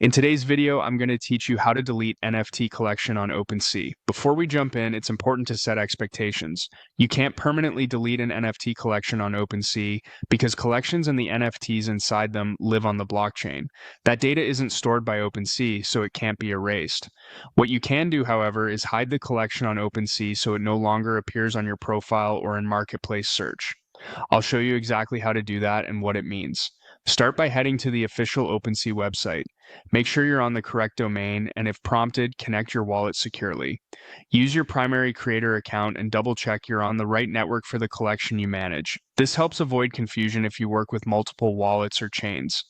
In today's video, I'm going to teach you how to delete NFT collection on OpenSea. Before we jump in, it's important to set expectations. You can't permanently delete an NFT collection on OpenSea because collections and the NFTs inside them live on the blockchain. That data isn't stored by OpenSea, so it can't be erased. What you can do, however, is hide the collection on OpenSea so it no longer appears on your profile or in marketplace search. I'll show you exactly how to do that and what it means. Start by heading to the official OpenSea website. Make sure you're on the correct domain, and if prompted, connect your wallet securely. Use your primary creator account and double check you're on the right network for the collection you manage. This helps avoid confusion if you work with multiple wallets or chains.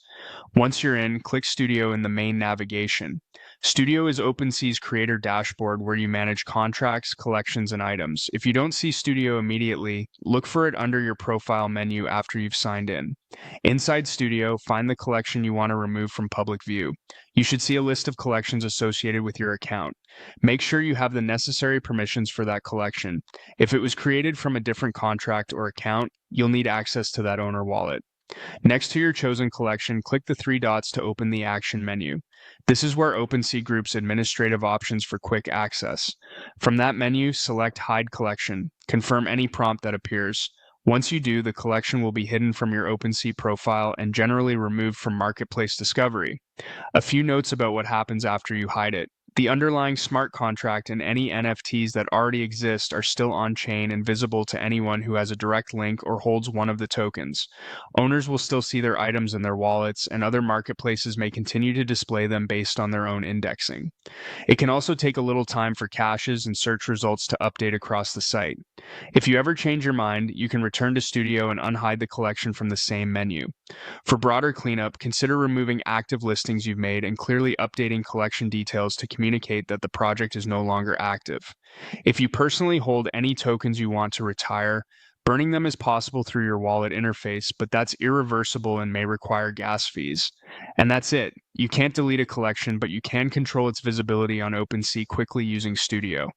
Once you're in, click Studio in the main navigation. Studio is OpenSea's creator dashboard where you manage contracts, collections, and items. If you don't see Studio immediately, look for it under your profile menu after you've signed in. Inside Studio, find the collection you want to remove from public view. You should see a list of collections associated with your account. Make sure you have the necessary permissions for that collection. If it was created from a different contract or account, you'll need access to that owner wallet. Next to your chosen collection, click the three dots to open the Action menu. This is where OpenSea groups administrative options for quick access. From that menu, select Hide Collection. Confirm any prompt that appears. Once you do, the collection will be hidden from your OpenSea profile and generally removed from Marketplace Discovery. A few notes about what happens after you hide it. The underlying smart contract and any NFTs that already exist are still on-chain and visible to anyone who has a direct link or holds one of the tokens. Owners will still see their items in their wallets, and other marketplaces may continue to display them based on their own indexing. It can also take a little time for caches and search results to update across the site. If you ever change your mind, you can return to Studio and unhide the collection from the same menu. For broader cleanup, consider removing active listings you've made and clearly updating collection details to communicate that the project is no longer active. If you personally hold any tokens you want to retire, burning them is possible through your wallet interface, but that's irreversible and may require gas fees. And that's it. You can't delete a collection, but you can control its visibility on OpenSea quickly using Studio.